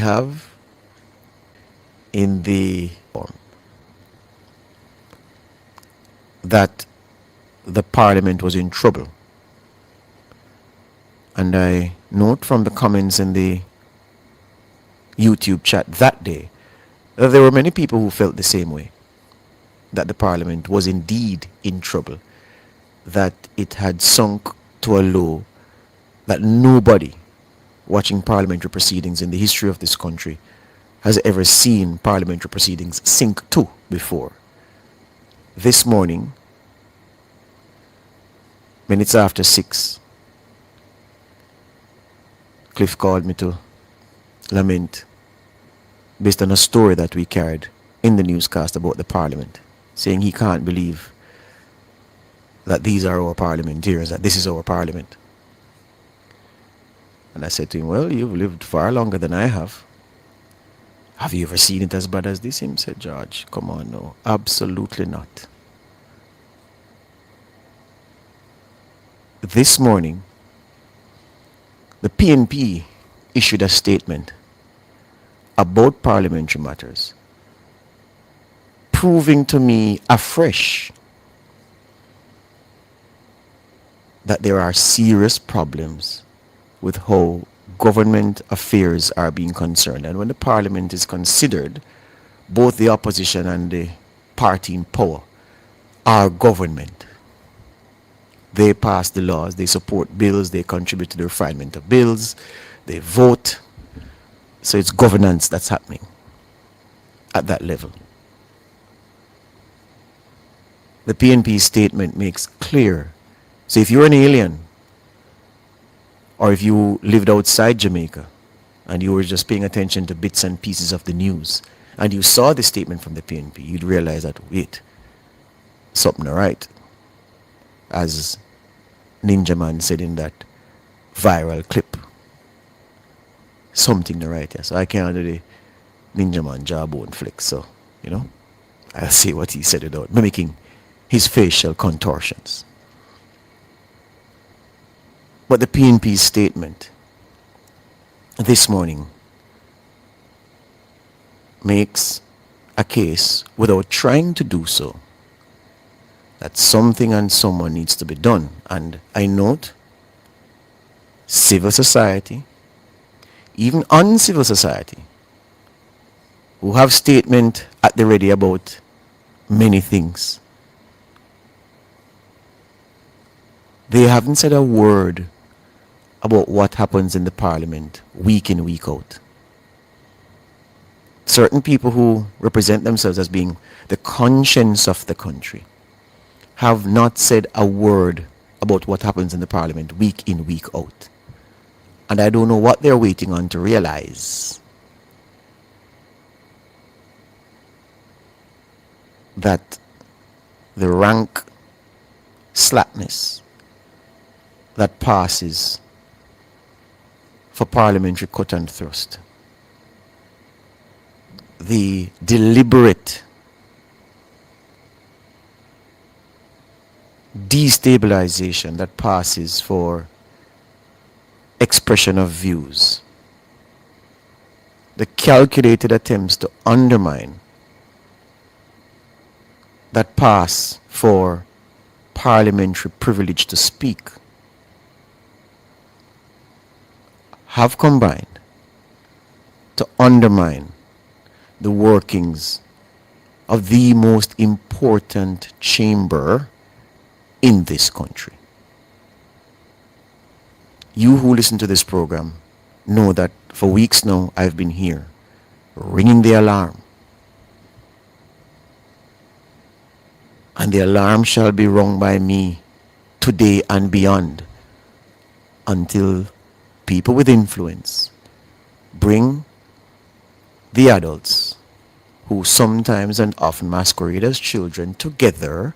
have in the form that the parliament was in trouble. And I note from the comments in the YouTube chat that day that there were many people who felt the same way, that the parliament was indeed in trouble, that it had sunk to a low that nobody watching parliamentary proceedings in the history of this country has ever seen parliamentary proceedings sink to before. This morning, minutes after 6, Cliff called me to lament based on a story that we carried in the newscast about the parliament, saying he can't believe that these are our parliamentarians, that this is our parliament. And I said to him, well, you've lived far longer than I have. Have you ever seen it as bad as this? He said, George, come on, no, absolutely not. This morning, the PNP issued a statement about parliamentary matters, proving to me afresh that there are serious problems with how government affairs are being concerned. And when the parliament is considered, both the opposition and the party in power are government. They pass the laws, they support bills, they contribute to the refinement of bills, they vote. So it's governance that's happening at that level. The PNP statement makes clear. So if you're an alien, or if you lived outside Jamaica and you were just paying attention to bits and pieces of the news and you saw the statement from the PNP, you'd realize that, wait, something all right. As Ninja Man said in that viral clip, something to right here. So I can't do the Ninja Man jawbone flex. So, I'll say what he said without mimicking his facial contortions. But the PNP's statement this morning makes a case, without trying to do so, that something and someone needs to be done. And I note civil society, even uncivil society, who have statement at the ready about many things. They haven't said a word about what happens in the parliament week in, week out. Certain people who represent themselves as being the conscience of the country have not said a word about what happens in the parliament week in, week out. And I don't know what they're waiting on to realize that the rank slackness that passes for parliamentary cut and thrust, the deliberate destabilization that passes for expression of views, the calculated attempts to undermine that pass for parliamentary privilege to speak, have combined to undermine the workings of the most important chamber in this country. You who listen to this program know that for weeks now I've been here ringing the alarm. And the alarm shall be rung by me today and beyond until people with influence bring the adults who sometimes and often masquerade as children together,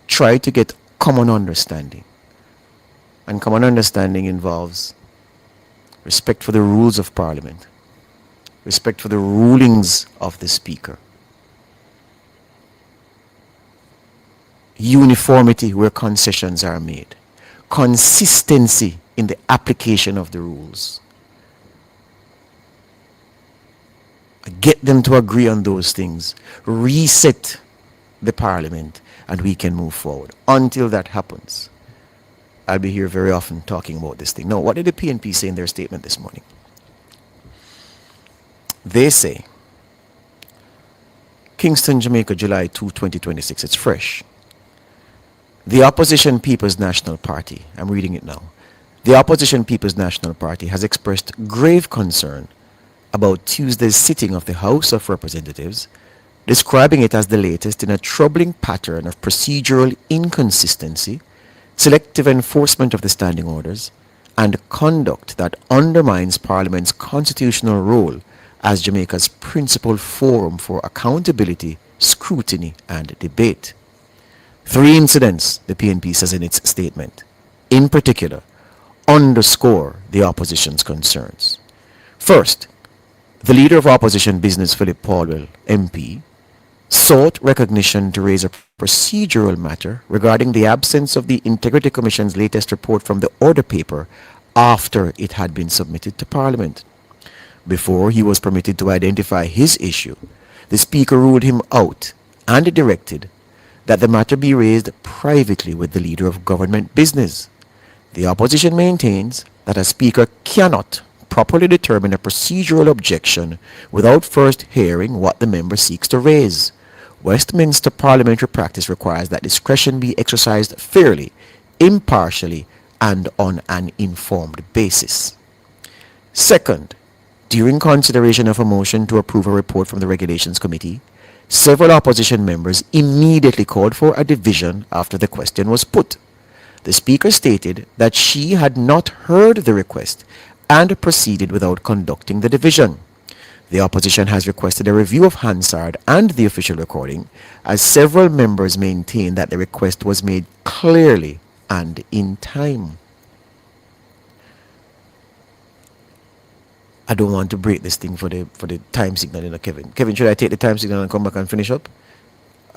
try to get common understanding. And common understanding involves respect for the rules of Parliament, respect for the rulings of the Speaker, uniformity where concessions are made, consistency in the application of the rules, Get them to agree on those things. Reset the parliament and we can move forward. Until that happens, I'll be here very often talking about this thing. Now, what did the PNP say in their statement this morning? They say, Kingston, Jamaica, July 2, 2026. It's fresh. The Opposition People's National Party, I'm reading it now. The Opposition People's National Party has expressed grave concern about Tuesday's sitting of the House of Representatives, describing it as the latest in a troubling pattern of procedural inconsistency, selective enforcement of the standing orders, and conduct that undermines Parliament's constitutional role as Jamaica's principal forum for accountability, scrutiny, and debate. 3 incidents, the PNP says in its statement, in particular, underscore the opposition's concerns. First, the leader of opposition business, Philip Paulwell, MP, sought recognition to raise a procedural matter regarding the absence of the Integrity Commission's latest report from the order paper after it had been submitted to Parliament. Before he was permitted to identify his issue, the Speaker ruled him out and directed that the matter be raised privately with the leader of government business. The opposition maintains that a Speaker cannot properly determine a procedural objection without first hearing what the member seeks to raise. Westminster parliamentary practice requires that discretion be exercised fairly, impartially, and on an informed basis. Second, during consideration of a motion to approve a report from the Regulations Committee, several opposition members immediately called for a division after the question was put. The Speaker stated that she had not heard the request and proceeded without conducting the division. The opposition has requested a review of Hansard and the official recording, as several members maintain that the request was made clearly and in time. I don't want to break this thing for the time signal, Kevin. Kevin, should I take the time signal and come back and finish up?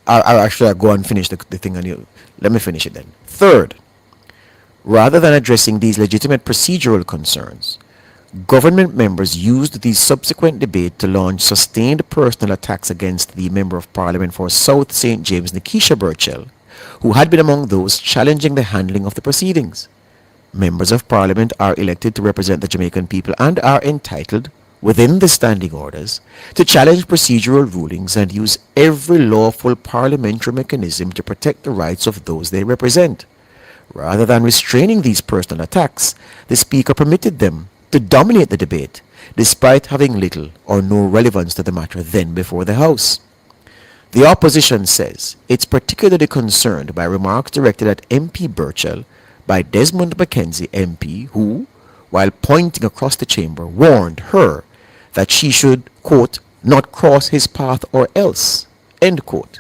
I'll actually go and finish the thing and you let me finish it then. Third, rather than addressing these legitimate procedural concerns, government members used the subsequent debate to launch sustained personal attacks against the Member of Parliament for South St. James, Nikisha Burchell, who had been among those challenging the handling of the proceedings. Members of Parliament are elected to represent the Jamaican people and are entitled, within the standing orders, to challenge procedural rulings and use every lawful parliamentary mechanism to protect the rights of those they represent. Rather than restraining these personal attacks, the Speaker permitted them to dominate the debate, despite having little or no relevance to the matter then before the House. The opposition says it's particularly concerned by remarks directed at MP Burchell by Desmond Mackenzie MP, who, while pointing across the chamber, warned her that she should, quote, not cross his path or else, end quote.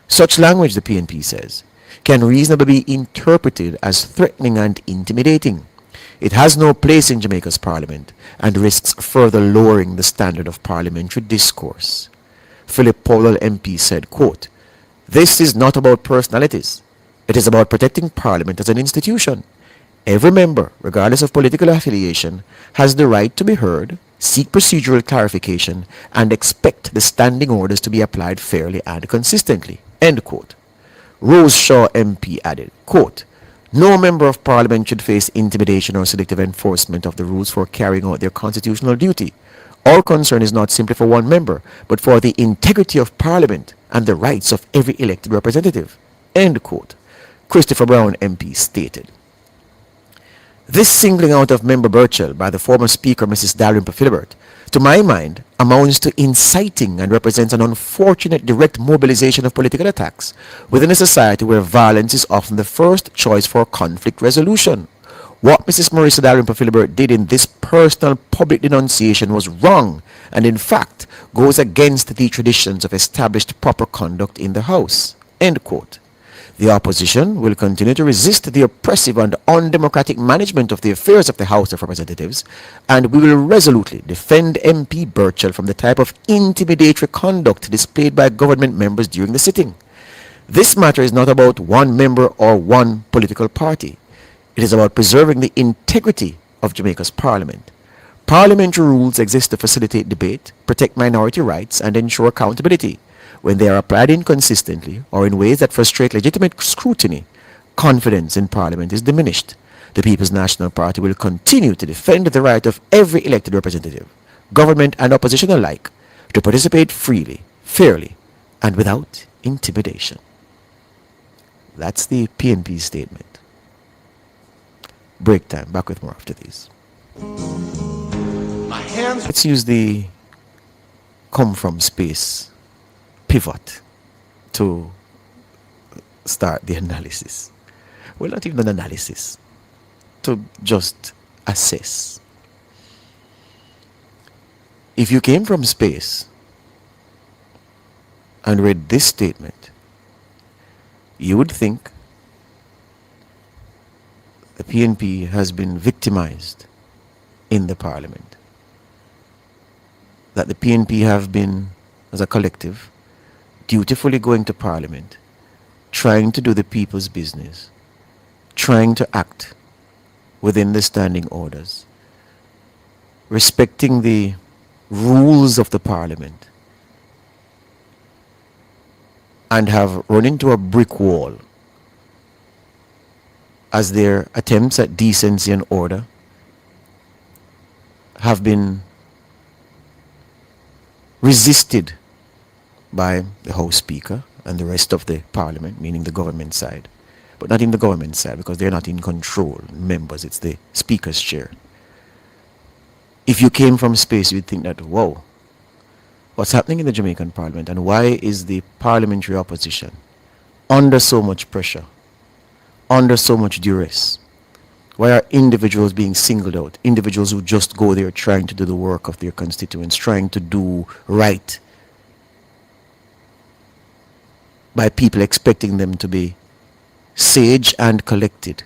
Such language, the PNP says, can reasonably be interpreted as threatening and intimidating. It has no place in Jamaica's parliament and risks further lowering the standard of parliamentary discourse. Philip Powell MP said, quote, "This is not about personalities. It is about protecting Parliament as an institution. Every member, regardless of political affiliation, has the right to be heard, seek procedural clarification, and expect the standing orders to be applied fairly and consistently." End quote. Rose Shaw MP added, quote, "No member of Parliament should face intimidation or selective enforcement of the rules for carrying out their constitutional duty. Our concern is not simply for one member, but for the integrity of Parliament and the rights of every elected representative." End quote. Christopher Brown MP stated. This singling out of Member Burchell by the former Speaker, Mrs. Dalrymple Philibert, to my mind, amounts to inciting and represents an unfortunate direct mobilization of political attacks within a society where violence is often the first choice for conflict resolution. What Mrs. Marissa Dalrymple Philibert did in this personal public denunciation was wrong and in fact goes against the traditions of established proper conduct in the House. End quote. The opposition will continue to resist the oppressive and undemocratic management of the affairs of the House of Representatives, and we will resolutely defend MP Burchell from the type of intimidatory conduct displayed by government members during the sitting. This matter is not about one member or one political party. It is about preserving the integrity of Jamaica's Parliament. Parliamentary rules exist to facilitate debate, protect minority rights, and ensure accountability. When they are applied inconsistently or in ways that frustrate legitimate scrutiny, confidence in Parliament is diminished. The People's National Party will continue to defend the right of every elected representative, government and opposition alike, to participate freely, fairly, and without intimidation. That's the PNP statement. Break time. Back with more after these. Let's use the come from space pivot to start the analysis. Well, not even an analysis, to just assess. If you came from space and read this statement, you would think the PNP has been victimized in the Parliament. That the PNP have been, as a collective, dutifully going to Parliament, trying to do the people's business, trying to act within the standing orders, respecting the rules of the Parliament, and have run into a brick wall as their attempts at decency and order have been resisted by the House Speaker and the rest of the Parliament, meaning the government side. But not in the government side, because they're not in control. Members, it's the Speaker's chair. If you came from space, you'd think that, whoa, what's happening in the Jamaican Parliament, and why is the parliamentary opposition under so much pressure, under so much duress? Why are individuals being singled out? Individuals who just go there trying to do the work of their constituents, trying to do right by people expecting them to be sage and collected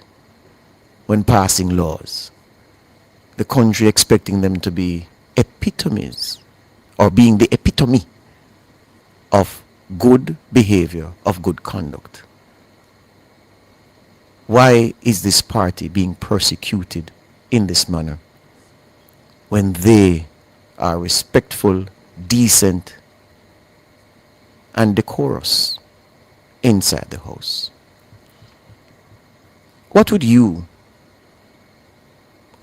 when passing laws. The country expecting them to be epitomes, or being the epitome of good behavior, of good conduct. Why is this party being persecuted in this manner when they are respectful, decent, and decorous inside the house? What would you,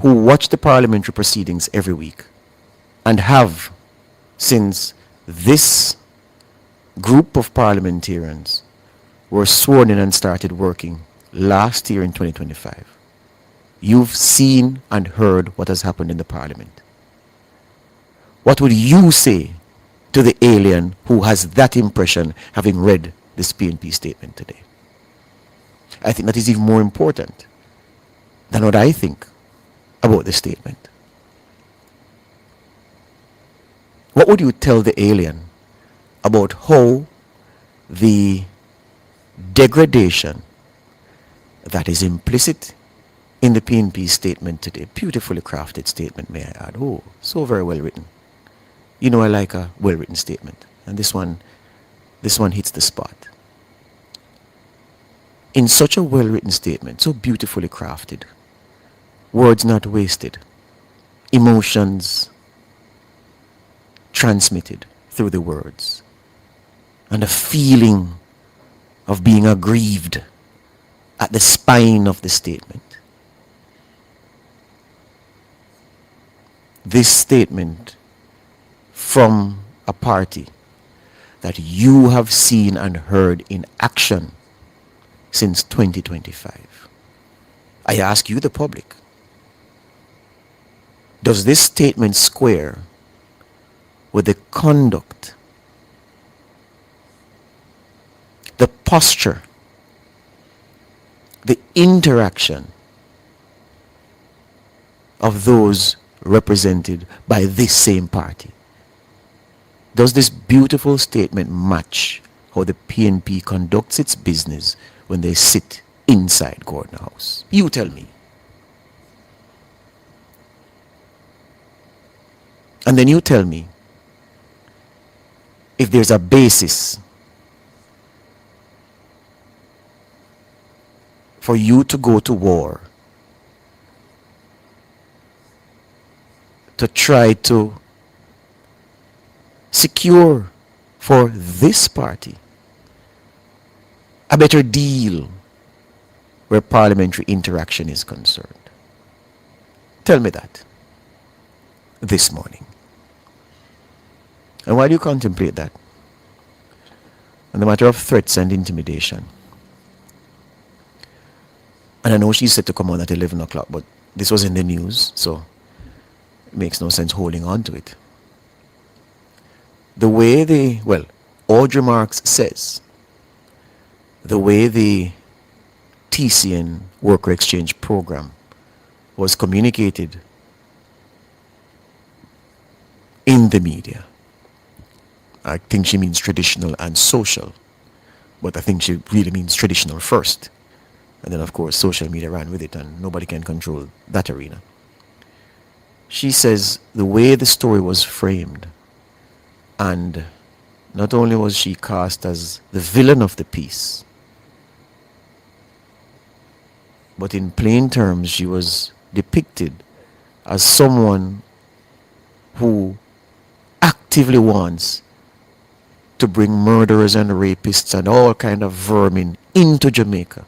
who watch the parliamentary proceedings every week and have since this group of parliamentarians were sworn in and started working last year in 2025, you've seen and heard what has happened in the parliament. What would you say to the alien who has that impression, having read this PNP statement today? I think that is even more important than what I think about the statement. What would you tell the alien about how the degradation that is implicit in the PNP statement today, beautifully crafted statement, may I add, oh, so very well written. You know, I like a well-written statement, and this one hits the spot. In such a well-written statement, so beautifully crafted, words not wasted, emotions transmitted through the words, and a feeling of being aggrieved at the spine of the statement. This statement from a party that you have seen and heard in action since 2025. I ask you, the public, does this statement square with the conduct, the posture, the interaction of those represented by this same party? Does this beautiful statement match how the PNP conducts its business when they sit inside Gordon House? You tell me. And then you tell me if there's a basis for you to go to war to try to secure for this party a better deal where parliamentary interaction is concerned. Tell me that this morning. And while you contemplate that, on the matter of threats and intimidation, and I know she said to come on at 11 o'clock, but this was in the news, so it makes no sense holding on to it. The way Audrey Marks says, the way the TCN Worker Exchange Program was communicated in the media, I think she means traditional and social, but I think she really means traditional first. And then, of course, social media ran with it, and nobody can control that arena. She says the way the story was framed, and not only was she cast as the villain of the piece, but in plain terms, she was depicted as someone who actively wants to bring murderers and rapists and all kind of vermin into Jamaica